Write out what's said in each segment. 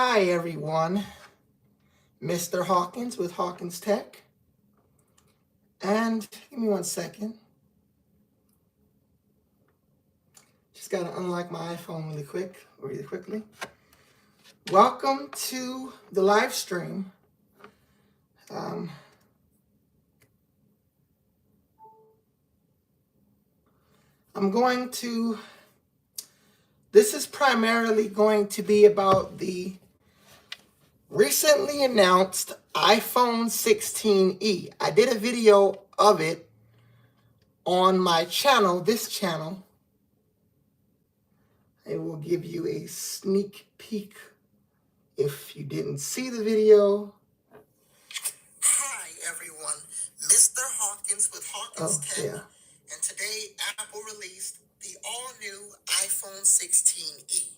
Hi everyone, Mr. Hawkins with Hawkins Tech. And give me 1 second. Just gotta unlock my iPhone really quickly. Welcome to the live stream. This is primarily going to be about the recently announced iPhone 16e. I did a video of it on my channel, this channel. I will give you a sneak peek if you didn't see the video. Hi everyone, Mr. Hawkins with Hawkins Tech. Yeah. And today Apple released the all-new iPhone 16e.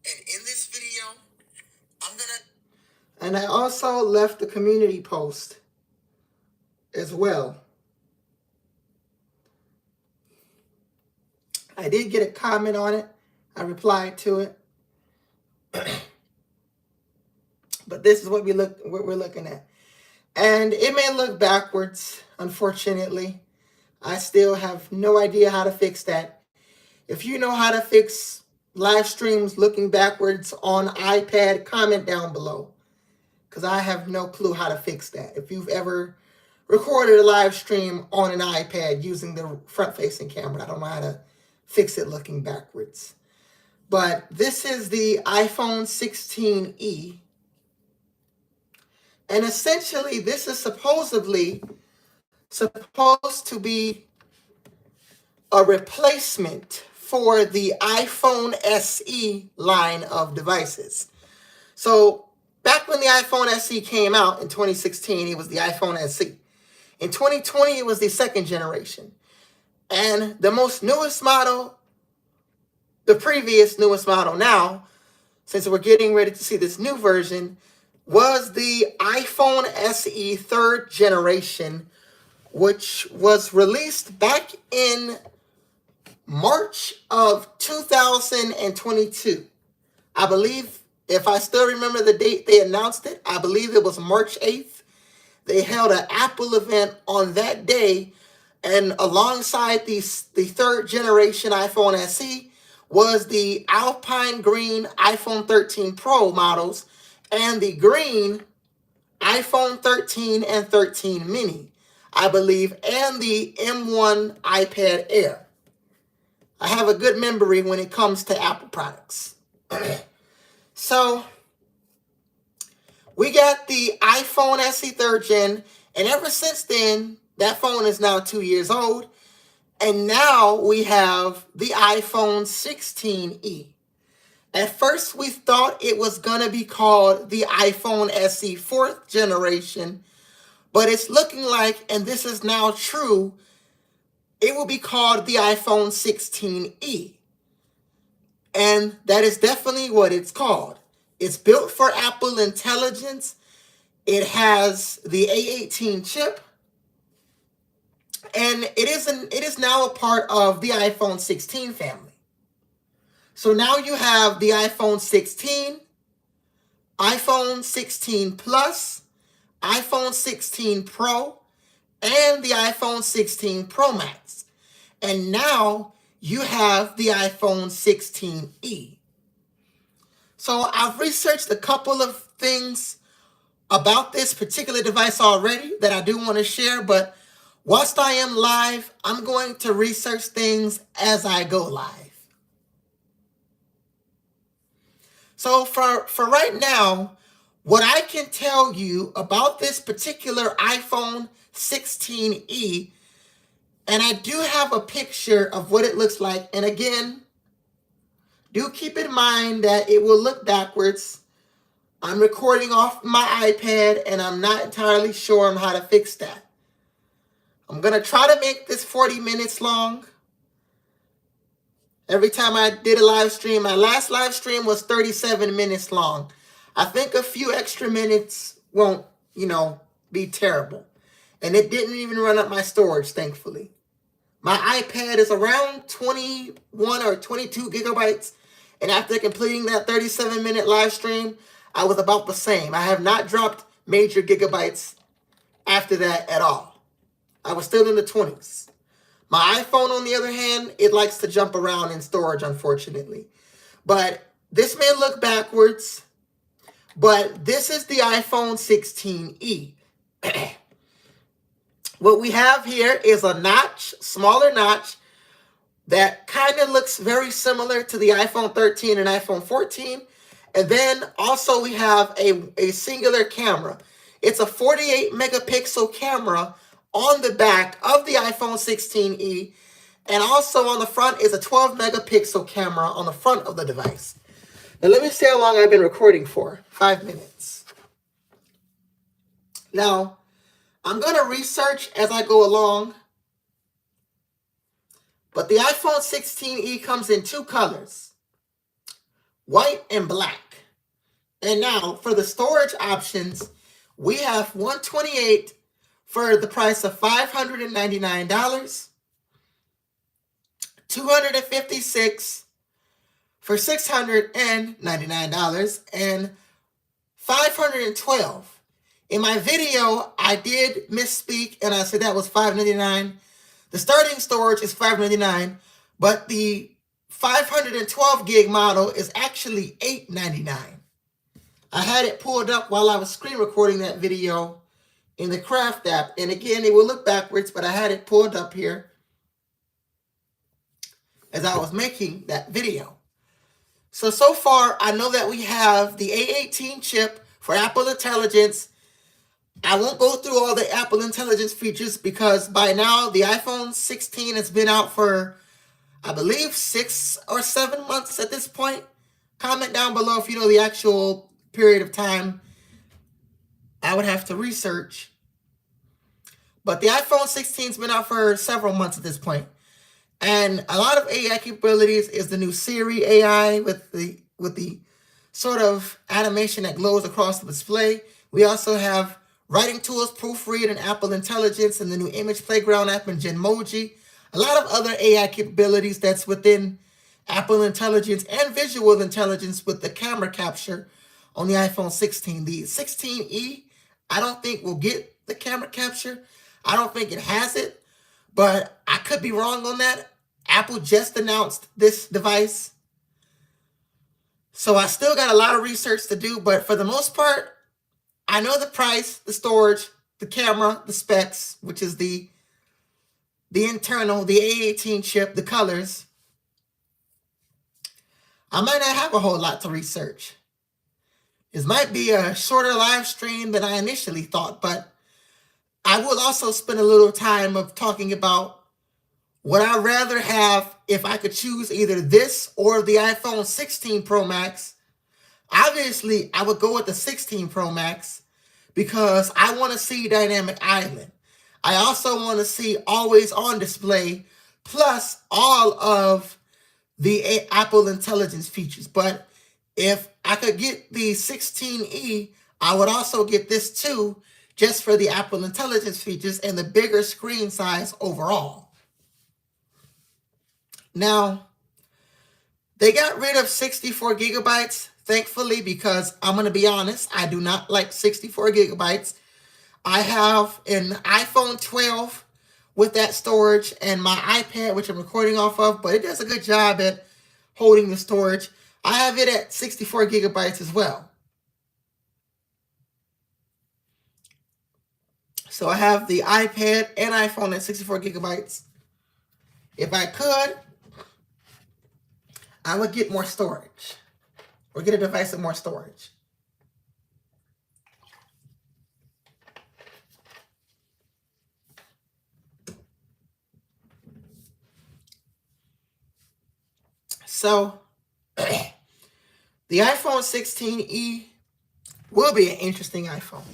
And in this video, And I also left the community post as well. I did get a comment on it. I replied to it. But this is what we're looking at. And it may look backwards, unfortunately. I still have no idea how to fix that. If you know how to fix live streams looking backwards on iPad, comment down below, because I have no clue how to fix that. If you've ever recorded a live stream on an iPad using the front-facing camera, I don't know how to fix it looking backwards. But this is the iPhone 16e. And essentially, this is supposed to be a replacement for the iPhone SE line of devices. So back when the iPhone SE came out in 2016, it was the iPhone SE. In 2020, it was the second generation. And the newest model, the previous newest model now, since we're getting ready to see this new version, was the iPhone SE third generation, which was released back in March of 2022. I believe, if I still remember the date they announced it, I believe it was March 8th. They held an Apple event on that day, and alongside the third generation iPhone SE was the Alpine Green iPhone 13 Pro models and the green iPhone 13 and 13 mini, I believe, and the M1 iPad Air. I have a good memory when it comes to Apple products. So we got the iPhone SE 3rd gen, and ever since then, that phone is now 2 years old, and now we have the iPhone 16e. At first, we thought it was going to be called the iPhone SE 4th generation, but it's looking like, and this is now true, it will be called the iPhone 16e. And that is definitely what it's called. It's built for Apple Intelligence. It has the A18 chip. And it is now a part of the iPhone 16 family. So now you have the iPhone 16, iPhone 16 Plus, iPhone 16 Pro, and the iPhone 16 Pro Max. And now you have the iPhone 16e. So I've researched a couple of things about this particular device already that I do want to share, but whilst I am live, I'm going to research things as I go live. So for right now, what I can tell you about this particular iPhone 16e, and I do have a picture of what it looks like. And again, do keep in mind that it will look backwards. I'm recording off my iPad, and I'm not entirely sure on how to fix that. I'm going to try to make this 40 minutes long. Every time I did a live stream, my last live stream was 37 minutes long. I think a few extra minutes won't, be terrible. And it didn't even run up my storage, thankfully. My iPad is around 21 or 22 gigabytes, And after completing that 37-minute live stream, I was about the same. I have not dropped major gigabytes after that at all. I was still in the 20s. My iPhone, on the other hand, it likes to jump around in storage, unfortunately. But this may look backwards, but this is the iPhone 16e. What we have here is a notch, smaller notch, that kind of looks very similar to the iPhone 13 and iPhone 14. And then also we have a singular camera. It's a 48 megapixel camera on the back of the iPhone 16e. And also on the front is a 12 megapixel camera on the front of the device. Now let me see how long I've been recording for. 5 minutes. Now, I'm going to research as I go along. But the iPhone 16e comes in two colors, white and black. And now for the storage options, we have 128 for the price of $599, 256 for $699, and 512. In my video, I did misspeak and I said that was $599. The starting storage is $599, but the 512 gig model is actually $899. I had it pulled up while I was screen recording that video in the Craft app. And again, it will look backwards, but I had it pulled up here as I was making that video. So far, I know that we have the A18 chip for Apple Intelligence. I won't go through all the Apple Intelligence features because by now the iPhone 16 has been out for, I believe, 6 or 7 months at this point. Comment down below if you know the actual period of time. I would have to research. But the iPhone 16 has been out for several months at this point. And a lot of AI capabilities is the new Siri AI with the sort of animation that glows across the display. We also have writing tools, Proofread, and Apple Intelligence, and the new Image Playground app and Genmoji. A lot of other AI capabilities that's within Apple Intelligence and Visual Intelligence with the camera capture on the iPhone 16. The 16e, I don't think will get the camera capture. I don't think it has it, but I could be wrong on that. Apple just announced this device. So I still got a lot of research to do, but for the most part, I know the price, the storage, the camera, the specs, which is the internal, the A18 chip, the colors. I might not have a whole lot to research. This might be a shorter live stream than I initially thought, but I will also spend a little time of talking about what I'd rather have if I could choose either this or the iPhone 16 Pro Max. Obviously, I would go with the 16 Pro Max because I want to see Dynamic Island. I also want to see always on display plus all of the Apple Intelligence features. But if I could get the 16e, I would also get this too, just for the Apple Intelligence features and the bigger screen size overall. Now, they got rid of 64 gigabytes, thankfully, because I'm going to be honest, I do not like 64 gigabytes. I have an iPhone 12 with that storage and my iPad, which I'm recording off of, but it does a good job at holding the storage. I have it at 64 gigabytes as well. So I have the iPad and iPhone at 64 gigabytes. If I could, I would get more storage or get a device with more storage. So the iPhone 16e will be an interesting iPhone.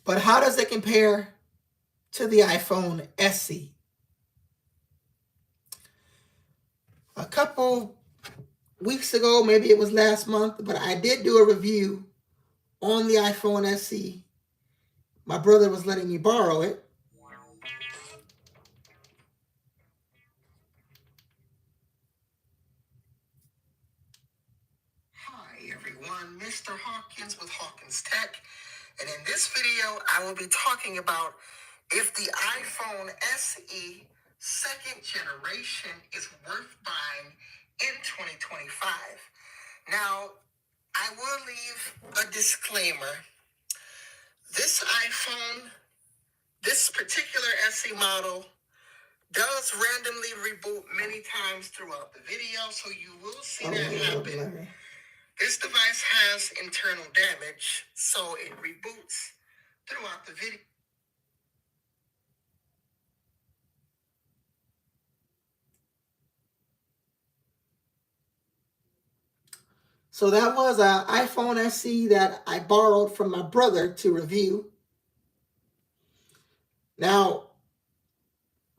But how does it compare to the iPhone SE? A couple weeks ago, maybe it was last month, but I did do a review on the iPhone SE. My brother was letting me borrow it. everyone, Mr. Hawkins with Hawkins Tech, and in this video I will be talking about if the iPhone SE second generation is worth buying in 2025. Now, I will leave a disclaimer. This iPhone, this particular SE model, does randomly reboot many times throughout the video, so you will see that happen. This device has internal damage, so it reboots throughout the video. So that was an iPhone SE that I borrowed from my brother to review. Now,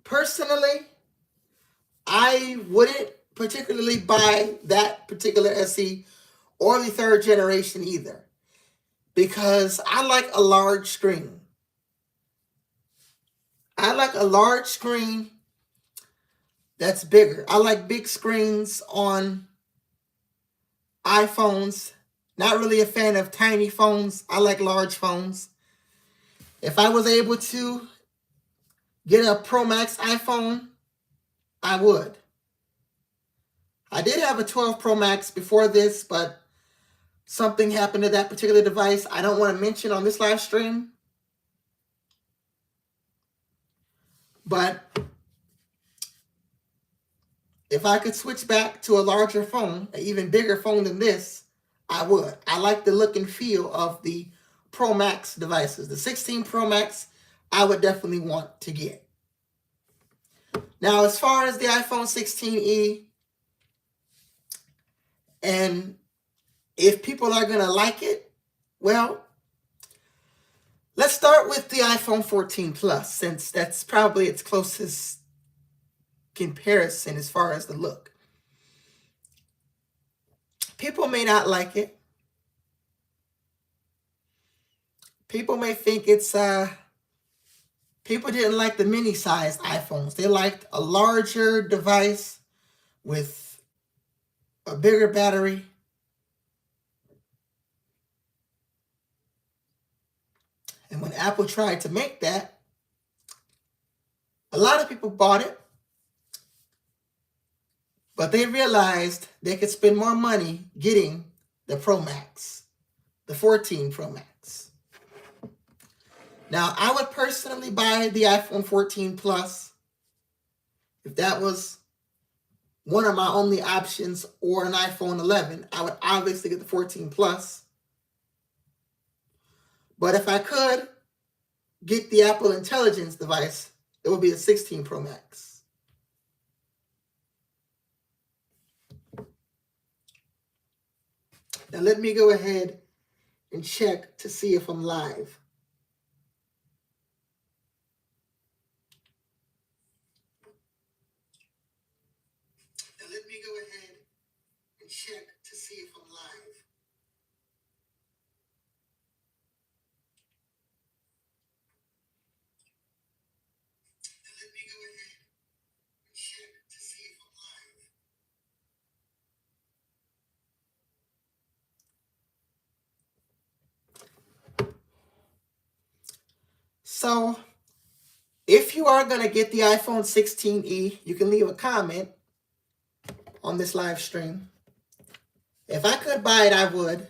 personally, I wouldn't particularly buy that particular SE or the third generation either, because I like a large screen. I like a large screen that's bigger. I like big screens on iPhones. Not really a fan of tiny phones. I like large phones. If I was able to get a Pro Max iPhone, I would. I did have a 12 Pro Max before this, but something happened to that particular device I don't want to mention on this live stream. But if I could switch back to a larger phone, an even bigger phone than this, I would. I like the look and feel of the Pro Max devices. The 16 Pro Max, I would definitely want to get. Now, as far as the iPhone 16e, and if people are going to like it, well, let's start with the iPhone 14 Plus, since that's probably its closest comparison as far as the look. People may not like it. People may think it's people didn't like the mini-sized iPhones. They liked a larger device with a bigger battery. And when Apple tried to make that, a lot of people bought it, but they realized they could spend more money getting the Pro Max, the 14 Pro Max. Now, I would personally buy the iPhone 14 Plus if that was one of my only options, or an iPhone 11. I would obviously get the 14 Plus. But if I could get the Apple Intelligence device, it would be the 16 Pro Max. Now let me go ahead and check to see if I'm live. Now let me go ahead and check to see if I'm live. Now let me go ahead and check to see if I'm live. So, if you are going to get the iPhone 16e, you can leave a comment on this live stream. If I could buy it, I would,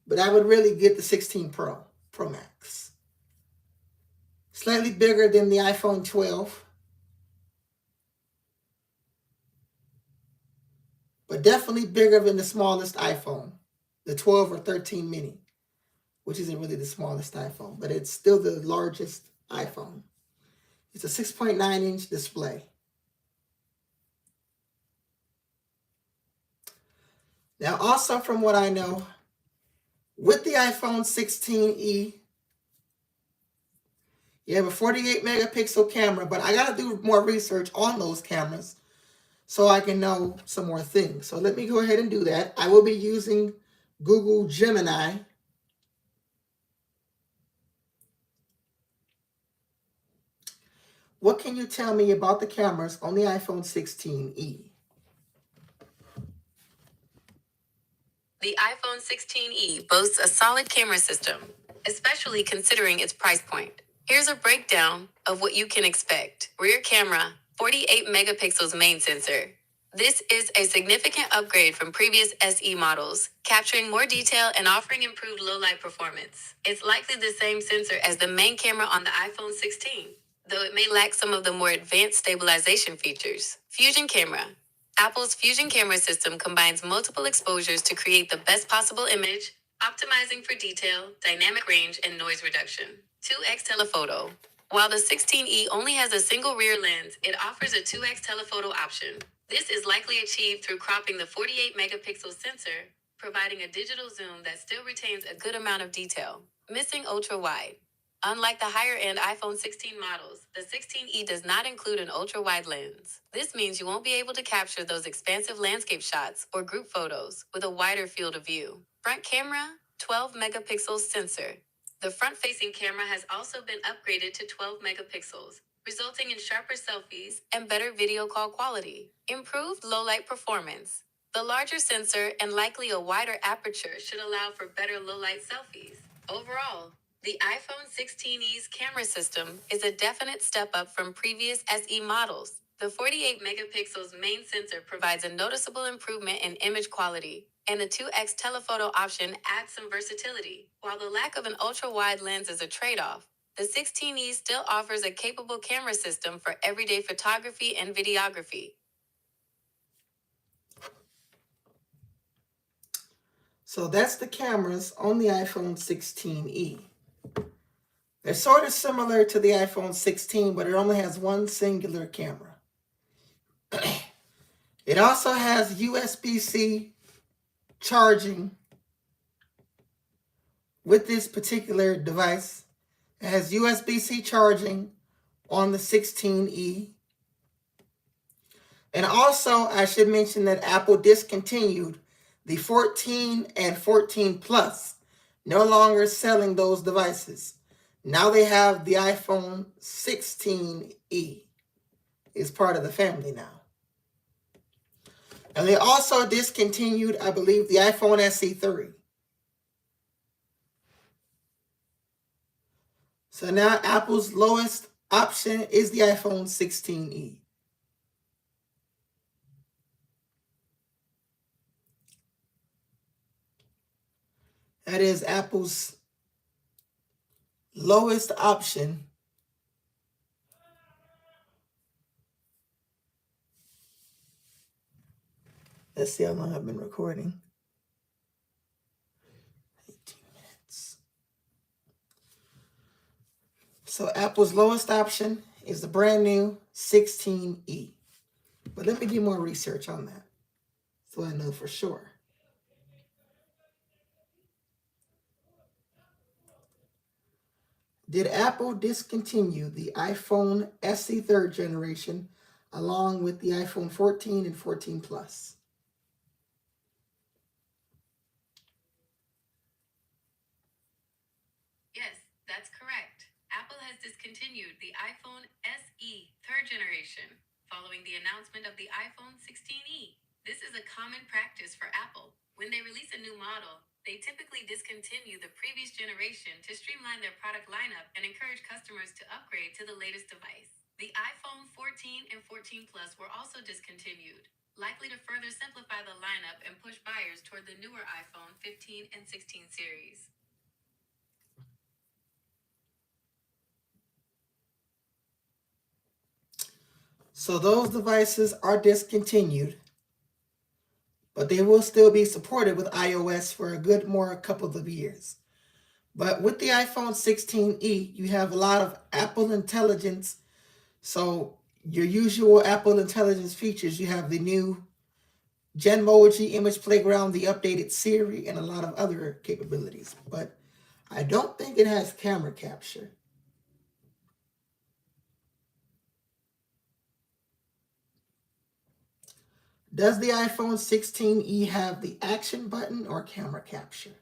but I would really get the 16 Pro Max. Slightly bigger than the iPhone 12, but definitely bigger than the smallest iPhone, the 12 or 13 mini, which isn't really the smallest iPhone, but it's still the largest iPhone. It's a 6.9-inch display. Now, also from what I know, with the iPhone 16e, you have a 48 megapixel camera, but I got to do more research on those cameras so I can know some more things. So let me go ahead and do that. I will be using Google Gemini. What can you tell me about the cameras on the iPhone 16e? The iPhone 16e boasts a solid camera system, especially considering its price point. Here's a breakdown of what you can expect. Rear camera, 48 megapixels main sensor. This is a significant upgrade from previous SE models, capturing more detail and offering improved low-light performance. It's likely the same sensor as the main camera on the iPhone 16, though it may lack some of the more advanced stabilization features. Fusion camera. Apple's Fusion camera system combines multiple exposures to create the best possible image, optimizing for detail, dynamic range, and noise reduction. 2x telephoto. While the 16e only has a single rear lens, it offers a 2x telephoto option. This is likely achieved through cropping the 48 megapixel sensor, providing a digital zoom that still retains a good amount of detail. Missing ultra wide. Unlike the higher-end iPhone 16 models, the 16e does not include an ultra-wide lens. This means you won't be able to capture those expansive landscape shots or group photos with a wider field of view. Front camera, 12 megapixel sensor. The front-facing camera has also been upgraded to 12 megapixels, resulting in sharper selfies and better video call quality. Improved low-light performance. The larger sensor and likely a wider aperture should allow for better low-light selfies. Overall, the iPhone 16e's camera system is a definite step up from previous SE models. The 48 megapixels main sensor provides a noticeable improvement in image quality, and the 2x telephoto option adds some versatility. While the lack of an ultra-wide lens is a trade-off, the 16e still offers a capable camera system for everyday photography and videography. So that's the cameras on the iPhone 16e. They're sort of similar to the iPhone 16, but it only has one singular camera. It also has USB-C charging with this particular device. It has USB-C charging on the 16e. And also, I should mention that Apple discontinued the 14 and 14 Plus, no longer selling those devices. Now they have the iPhone 16e. It's part of the family now. And they also discontinued, I believe, the iPhone SE3. So now Apple's lowest option is the iPhone 16e. That is Apple's lowest option. Let's see how long I've been recording. 18 minutes. So Apple's lowest option is the brand new 16e. But let me do more research on that so I know for sure. Did Apple discontinue the iPhone SE third generation along with the iPhone 14 and 14 Plus? Yes, that's correct. Apple has discontinued the iPhone SE third generation following the announcement of the iPhone 16e. This is a common practice for Apple. When they release a new model, they typically discontinue the previous generation to streamline their product lineup and encourage customers to upgrade to the latest device. The iPhone 14 and 14 Plus were also discontinued, likely to further simplify the lineup and push buyers toward the newer iPhone 15 and 16 series. So those devices are discontinued, but they will still be supported with iOS for a good more couple of years. But with the iPhone 16e, you have a lot of Apple Intelligence. So your usual Apple Intelligence features, you have the new Genmoji Image Playground, the updated Siri, and a lot of other capabilities. But I don't think it has camera capture. Does the iPhone 16e have the action button or camera capture?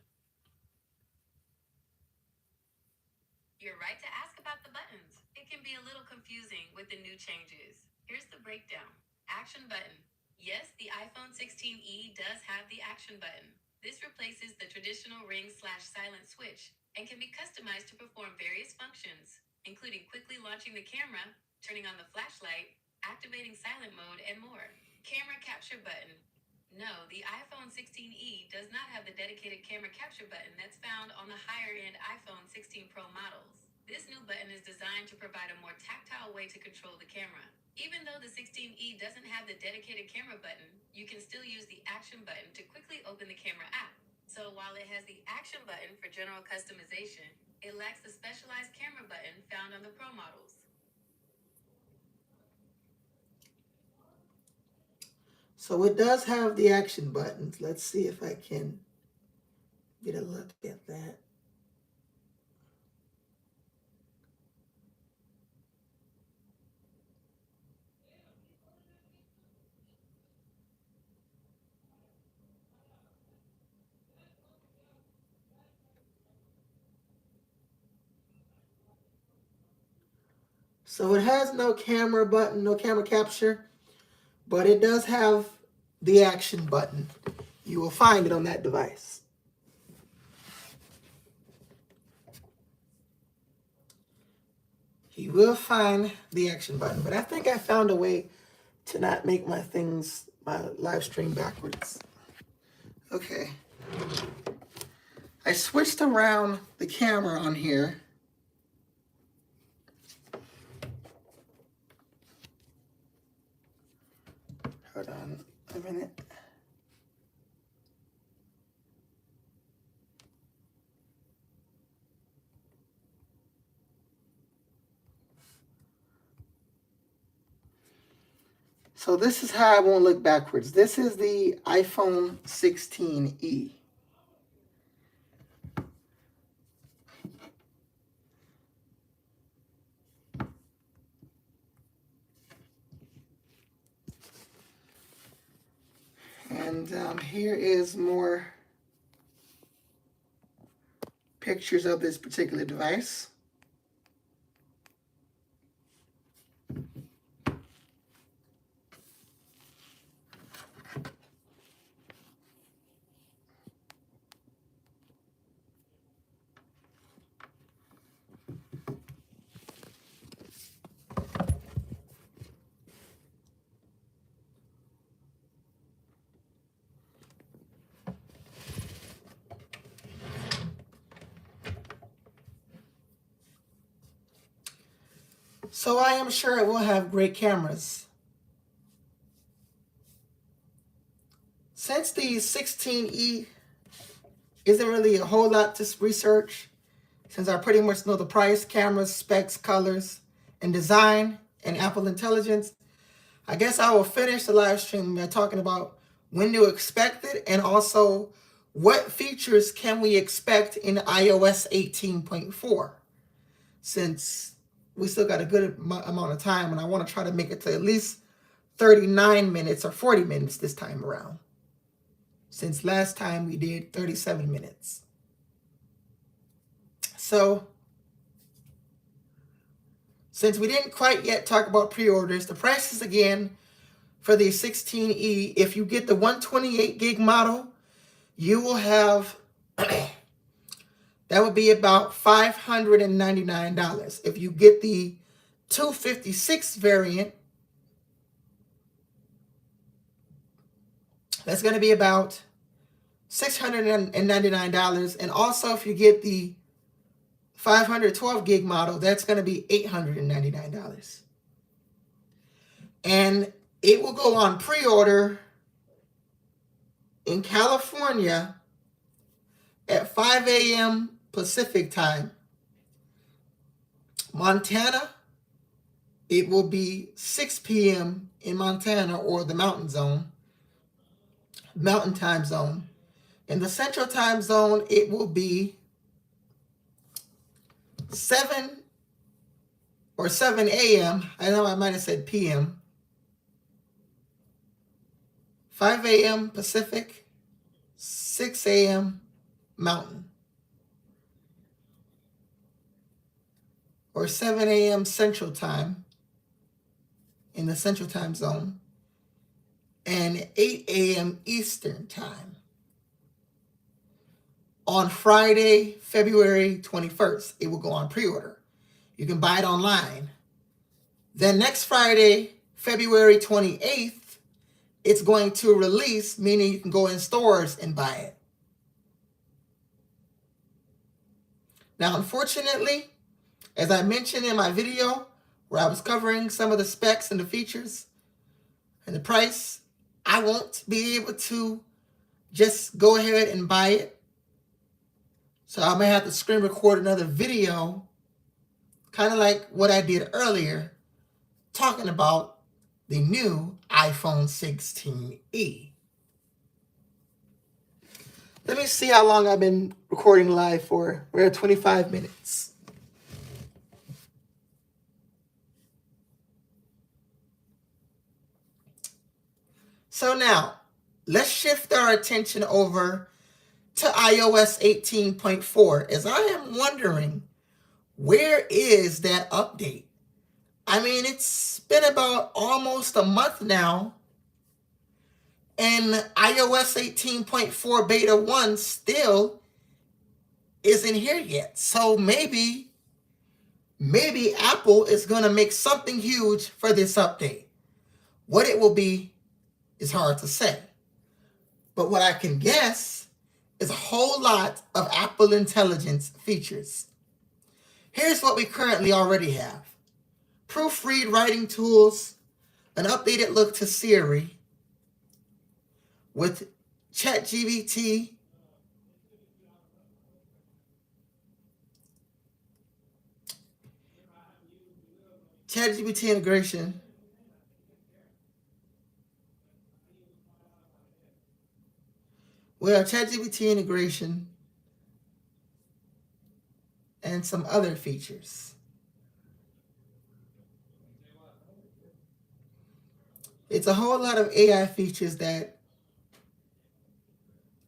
You're right to ask about the buttons. It can be a little confusing with the new changes. Here's the breakdown. Action button. Yes, the iPhone 16e does have the action button. This replaces the traditional ring/silent switch and can be customized to perform various functions, including quickly launching the camera, turning on the flashlight, activating silent mode, and more. Camera capture button. No, the iPhone 16e does not have the dedicated camera capture button that's found on the higher-end iPhone 16 Pro models. This new button is designed to provide a more tactile way to control the camera. Even though the 16e doesn't have the dedicated camera button, you can still use the action button to quickly open the camera app. So while it has the action button for general customization, it lacks the specialized camera button found on the Pro models. So it does have the action buttons. Let's see if I can get a look at that. So it has no camera button, no camera capture, but it does have the action button. You will find it on that device. You will find the action button, but I think I found a way to not make my live stream backwards. Okay. I switched around the camera on here. Hold on a minute. So this is how I won't look backwards. This is the iPhone 16e. And here is more pictures of this particular device. So I am sure it will have great cameras. Since the 16e isn't really a whole lot to research, since I pretty much know the price, cameras, specs, colors, and design, and Apple Intelligence, I guess I will finish the live stream by talking about when to expect it and also what features can we expect in iOS 18.4, since we still got a good amount of time and I want to try to make it to at least 39 minutes or 40 minutes this time around, since last time we did 37 minutes. So since we didn't quite yet talk about pre-orders, the prices again for the 16e, if you get the 128 gig model, you will have, that would be about $599. If you get the 256 variant, that's going to be about $699. And also if you get the 512 gig model, that's going to be $899. And it will go on pre-order in California at 5 a.m. Pacific time. Montana, it will be 6 p.m. in Montana or the mountain time zone. In the central time zone, it will be 7 a.m. I know I might have said p.m. 5 a.m. Pacific, 6 a.m. Mountain, or 7 a.m. Central Time in the Central Time Zone, and 8 a.m. Eastern Time. on Friday, February 21st. It will go on pre-order. You can buy it online. Then next Friday, February 28th, it's going to release, meaning you can go in stores and buy it. Now, unfortunately, as I mentioned in my video where I was covering some of the specs and the features and the price, I won't be able to just go ahead and buy it. So I may have to screen record another video, kind of like what I did earlier, talking about the new iPhone 16e. Let me see how long I've been recording live for. We're at 25 minutes. So now, let's shift our attention over to iOS 18.4, as I am wondering, where is that update? I mean, it's been about almost a month now, and iOS 18.4 Beta 1 still isn't here yet. So maybe Apple is going to make something huge for this update. What it will be is hard to say. But what I can guess is a whole lot of Apple Intelligence features. Here's what we currently already have. Proofread writing tools, an updated look to Siri with ChatGPT, integration, ChatGPT integration, and some other features. It's a whole lot of AI features that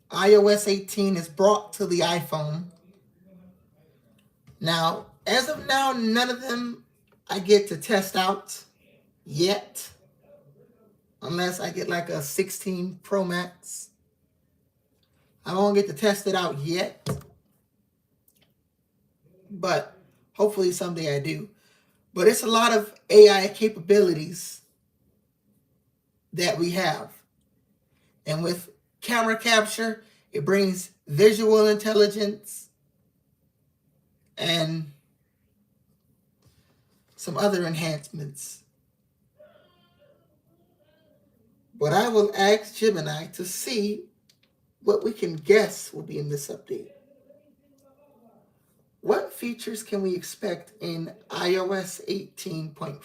iOS 18 has brought to the iPhone. Now, as of now, none of them I get to test out yet, unless I get like a 16 Pro Max. I won't get to test it out yet, but hopefully someday I do. But it's a lot of AI capabilities that we have. And with camera capture, it brings visual intelligence and some other enhancements. But I will ask Gemini to see what we can guess will be in this update. What features can we expect in iOS 18.4?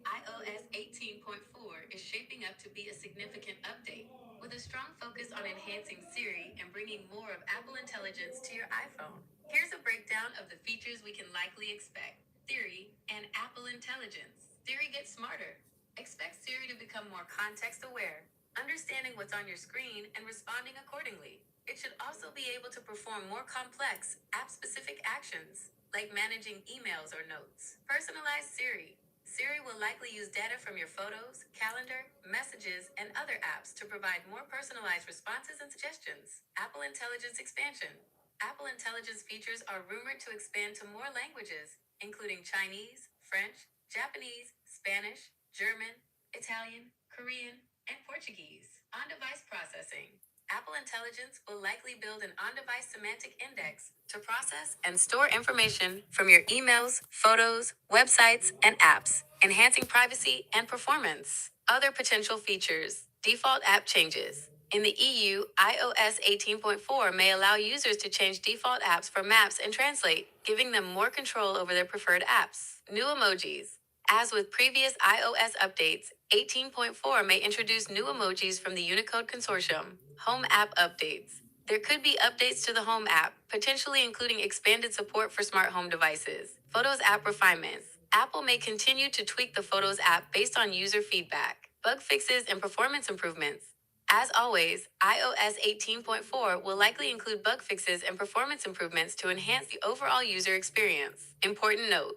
iOS 18.4 is shaping up to be a significant update, with a strong focus on enhancing Siri and bringing more of Apple Intelligence to your iPhone. Here's a breakdown of the features we can likely expect. Siri and Apple Intelligence. Siri gets smarter. Expect Siri to become more context aware, understanding what's on your screen and responding accordingly. It should also be able to perform more complex, app-specific actions, like managing emails or notes. Personalized Siri. Siri will likely use data from your photos, calendar, messages, and other apps to provide more personalized responses and suggestions. Apple Intelligence expansion. Apple Intelligence features are rumored to expand to more languages, including Chinese, French, Japanese, Spanish, German, Italian, Korean, and Portuguese. On-device processing. Apple Intelligence will likely build an on-device semantic index to process and store information from your emails, photos, websites, and apps, enhancing privacy and performance. Other potential features. Default app changes. In the EU, iOS 18.4 may allow users to change default apps for maps and translate, giving them more control over their preferred apps. New emojis. As with previous iOS updates, 18.4 may introduce new emojis from the Unicode Consortium. Home app updates. There could be updates to the Home app, potentially including expanded support for smart home devices. Photos app refinements. Apple may continue to tweak the Photos app based on user feedback. Bug fixes and performance improvements. As always, iOS 18.4 will likely include bug fixes and performance improvements to enhance the overall user experience. Important note.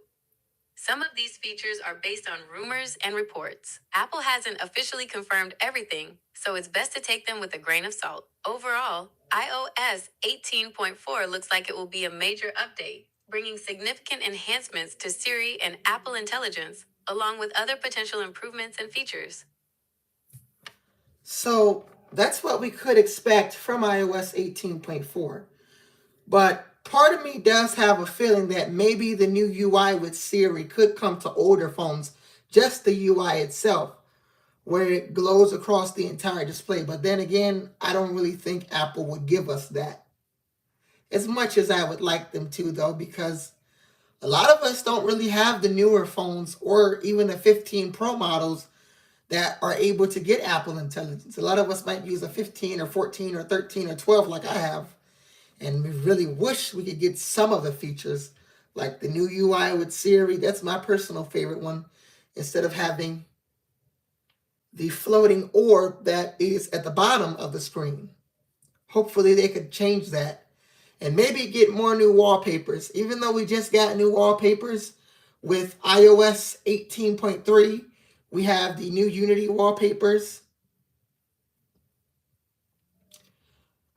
Some of these features are based on rumors and reports. Apple hasn't officially confirmed everything, so it's best to take them with a grain of salt. Overall, iOS 18.4 looks like it will be a major update, bringing significant enhancements to Siri and Apple Intelligence, along with other potential improvements and features. So that's what we could expect from iOS 18.4. But part of me does have a feeling that maybe the new UI with Siri could come to older phones, just the UI itself, where it glows across the entire display. But then again, I don't really think Apple would give us that. As much as I would like them to, though, because a lot of us don't really have the newer phones or even the 15 Pro models that are able to get Apple Intelligence. A lot of us might use a 15 or 14 or 13 or 12 like I have. And we really wish we could get some of the features, like the new UI with Siri. That's my personal favorite one. Instead of having the floating orb that is at the bottom of the screen. Hopefully they could change that. And maybe get more new wallpapers. Even though we just got new wallpapers with iOS 18.3, we have the new Unity wallpapers.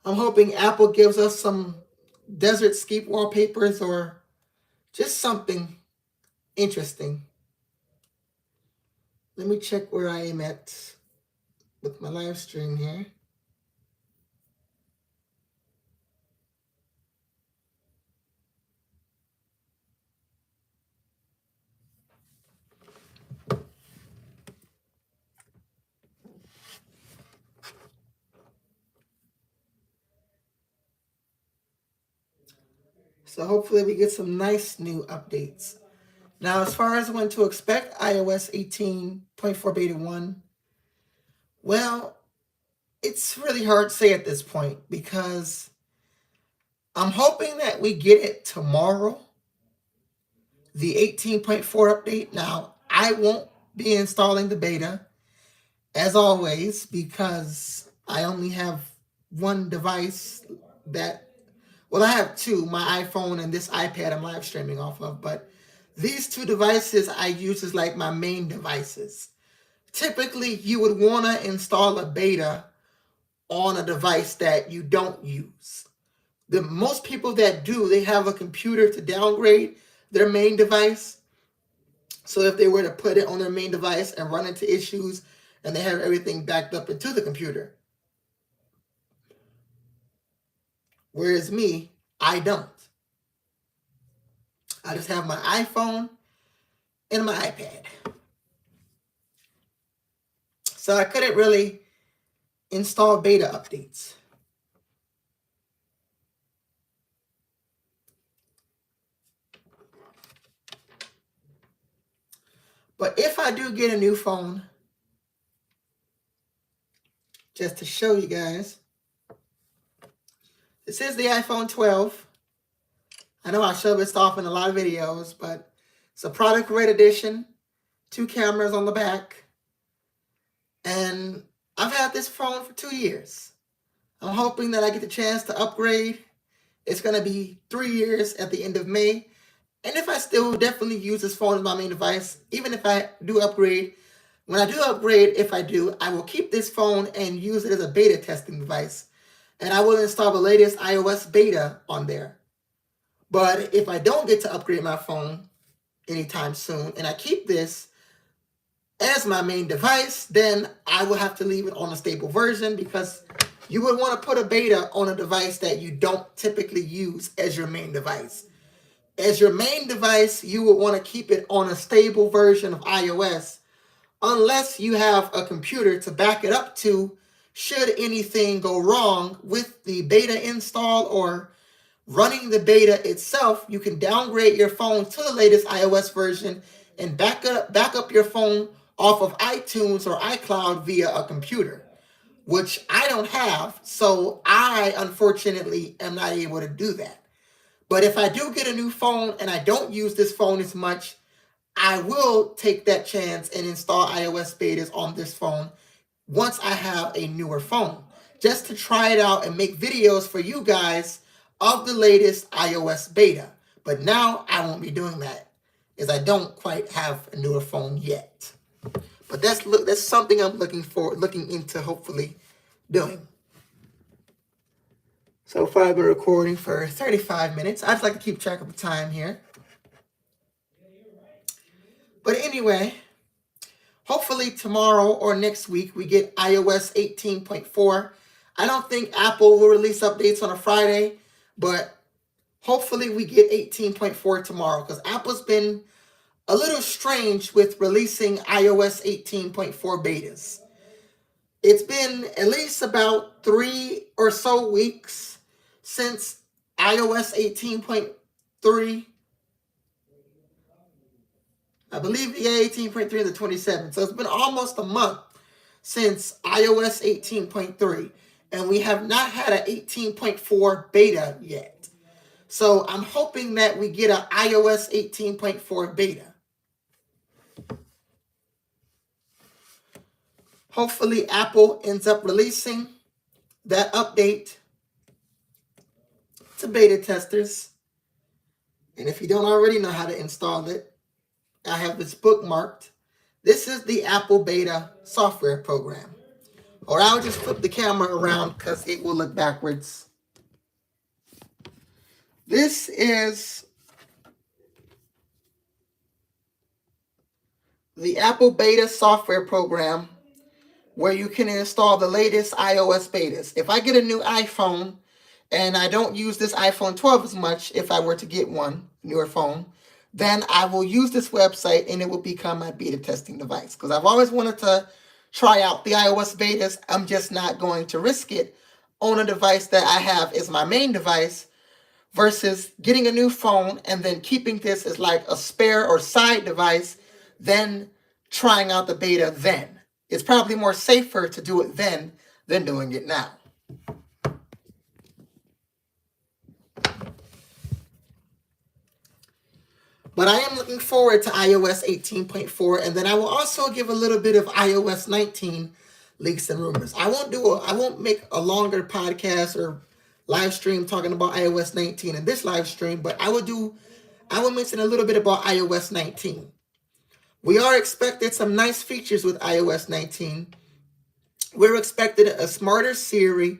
I'm hoping Apple gives us some desert scape wallpapers or just something interesting. Let me check where I am at with my live stream here. So hopefully we get some nice new updates. Now, as far as when to expect iOS 18.4 Beta 1, well, it's really hard to say at this point because I'm hoping that we get it tomorrow, the 18.4 update. Now, I won't be installing the beta, as always, because I only have one device that, well, I have two, my iPhone and this iPad I'm live streaming off of, but these two devices I use as like my main devices. Typically, you would want to install a beta on a device that you don't use. The most people that do, they have a computer to downgrade their main device. So if they were to put it on their main device and run into issues and they have everything backed up into the computer. Whereas me, I don't. I just have my iPhone and my iPad. So I couldn't really install beta updates. But if I do get a new phone, just to show you guys, this is the iPhone 12. I know I show this off in a lot of videos, but it's a product red edition, 2 cameras on the back. And I've had this phone for 2 years. I'm hoping that I get the chance to upgrade. It's going to be 3 years at the end of May. And if I still definitely use this phone as my main device, even if I do upgrade, when I do upgrade, if I do, I will keep this phone and use it as a beta testing device. And I will install the latest iOS beta on there. But if I don't get to upgrade my phone anytime soon, and I keep this as my main device, then I will have to leave it on a stable version because you would want to put a beta on a device that you don't typically use as your main device. As your main device, you would want to keep it on a stable version of iOS unless you have a computer to back it up to should anything go wrong with the beta install or running the beta itself. You can downgrade your phone to the latest iOS version and back up your phone off of iTunes or iCloud via a computer, which I don't have, so I unfortunately am not able to do that. But if I do get a new phone and I don't use this phone as much, I will take that chance and install iOS betas on this phone once I have a newer phone, just to try it out and make videos for you guys of the latest iOS beta. But now I won't be doing that. is I don't quite have a newer phone yet. But that's something I'm looking into hopefully doing. So far I've been recording for 35 minutes. I'd like to keep track of the time here. But anyway, hopefully tomorrow or next week we get iOS 18.4. I don't think Apple will release updates on a Friday, but hopefully we get 18.4 tomorrow, because Apple's been a little strange with releasing iOS 18.4 betas. It's been at least about 3 or so weeks since iOS 18.3. I believe the 18.3 and the 27th. So it's been almost a month since iOS 18.3. And we have not had an 18.4 beta yet. So I'm hoping that we get an iOS 18.4 beta. Hopefully Apple ends up releasing that update to beta testers. And if you don't already know how to install it, I have this bookmarked. This is the Apple Beta software program. Or I'll just flip the camera around because it will look backwards. This is the Apple Beta software program where you can install the latest iOS betas. If I get a new iPhone and I don't use this iPhone 12 as much, if I were to get one, newer phone, then I will use this website and it will become my beta testing device. Because I've always wanted to try out the iOS betas. I'm just not going to risk it on a device that I have as my main device versus getting a new phone and then keeping this as like a spare or side device, then trying out the beta then. It's probably more safer to do it then than doing it now. But I am looking forward to iOS 18.4, and then I will also give a little bit of iOS 19 leaks and rumors. I won't make a longer podcast or live stream talking about iOS 19 in this live stream, but I will mention a little bit about iOS 19. We are expected some nice features with iOS 19. We're expected a smarter Siri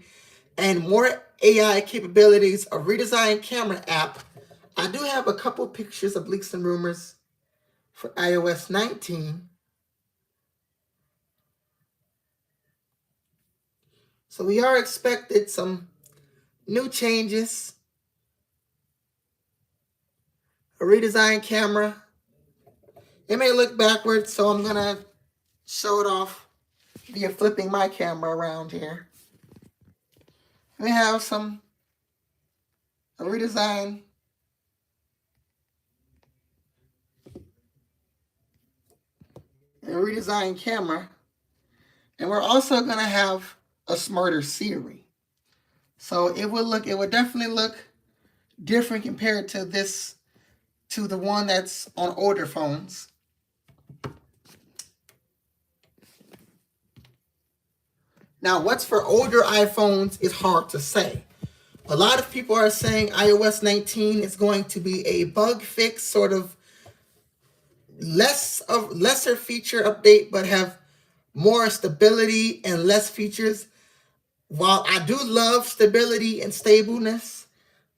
and more AI capabilities, a redesigned camera app. I do have a couple pictures of leaks and rumors for iOS 19. So we are expected some new changes, a redesigned camera. It may look backwards, so I'm going to show it off via flipping my camera around here. We have a redesigned camera. And we're also going to have a smarter Siri. So it would definitely look different compared to the one that's on older phones. Now, what's for older iPhones is hard to say. A lot of people are saying iOS 19 is going to be a bug fix, sort of lesser feature update, but have more stability and less features. While I do love stability and stableness,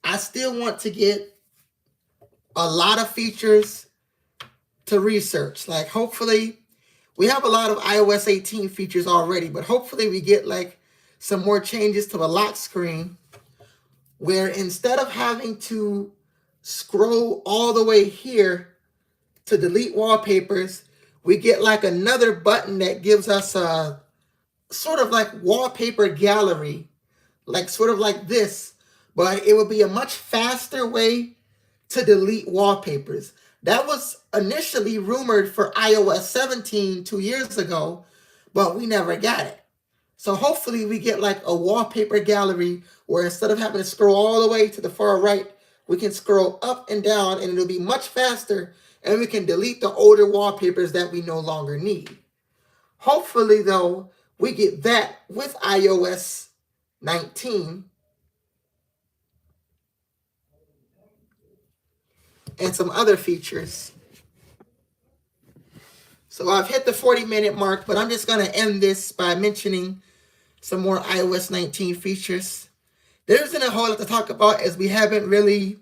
I still want to get a lot of features to research. Like, hopefully, we have a lot of iOS 18 features already, but hopefully we get like some more changes to the lock screen where instead of having to scroll all the way here to delete wallpapers, we get like another button that gives us a sort of like wallpaper gallery, like sort of like this, but it would be a much faster way to delete wallpapers. That was initially rumored for iOS 17 2 years ago, but we never got it. So hopefully we get like a wallpaper gallery where instead of having to scroll all the way to the far right, we can scroll up and down and it'll be much faster and we can delete the older wallpapers that we no longer need. Hopefully, though, we get that with iOS 19 and some other features. So I've hit the 40-minute mark, but I'm just going to end this by mentioning some more iOS 19 features. There isn't a whole lot to talk about, as we haven't really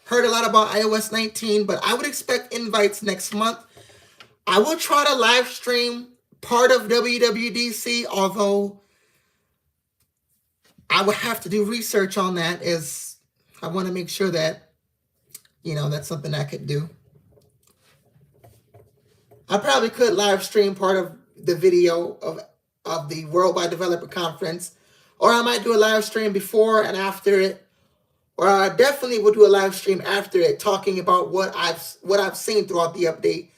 heard a lot about iOS 19, but I would expect invites next month. I will try to live stream part of WWDC, although I would have to do research on that, as I want to make sure that, that's something I could do. I probably could live stream part of the video of the Worldwide Developer Conference, or I might do a live stream before and after it, or I definitely will do a live stream after it, talking about what I've seen throughout the update.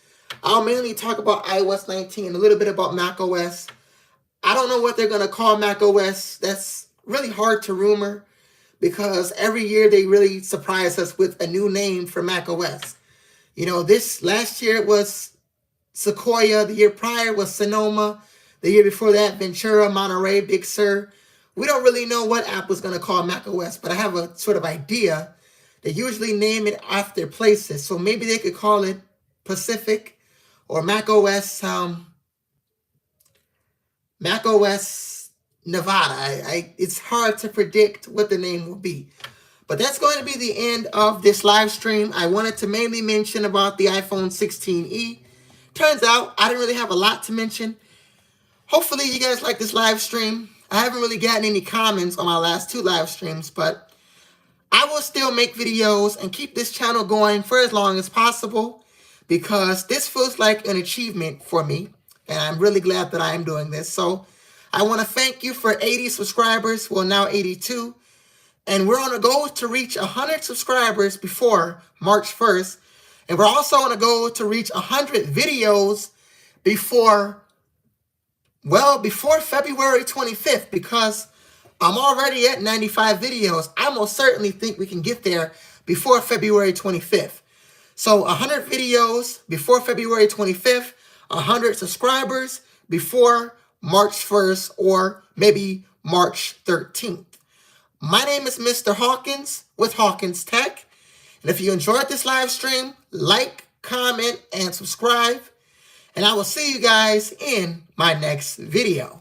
I'll mainly talk about iOS 19, a little bit about macOS. I don't know what they're going to call macOS. That's really hard to rumor, because every year they really surprise us with a new name for macOS. This last year it was Sequoia, the year prior was Sonoma, the year before that Ventura, Monterey, Big Sur. We don't really know what app was going to call macOS, but I have a sort of idea. They usually name it after places, so maybe they could call it Pacific or macOS Nevada. It's hard to predict what the name will be. But that's going to be the end of this live stream. I wanted to mainly mention about the iPhone 16e. Turns out I didn't really have a lot to mention. Hopefully you guys like this live stream. I haven't really gotten any comments on my last 2 live streams, but I will still make videos and keep this channel going for as long as possible, because this feels like an achievement for me, and I'm really glad that I am doing this. So I want to thank you for 80 subscribers, well, now 82, and we're on a goal to reach 100 subscribers before March 1st, and we're also on a goal to reach 100 videos before February 25th, because I'm already at 95 videos. I most certainly think we can get there before February 25th. So 100 videos before February 25th, 100 subscribers before March 1st, or maybe March 13th. My name is Mr. Hawkins with Hawkins Tech. And if you enjoyed this live stream, like, comment, and subscribe. And I will see you guys in my next video.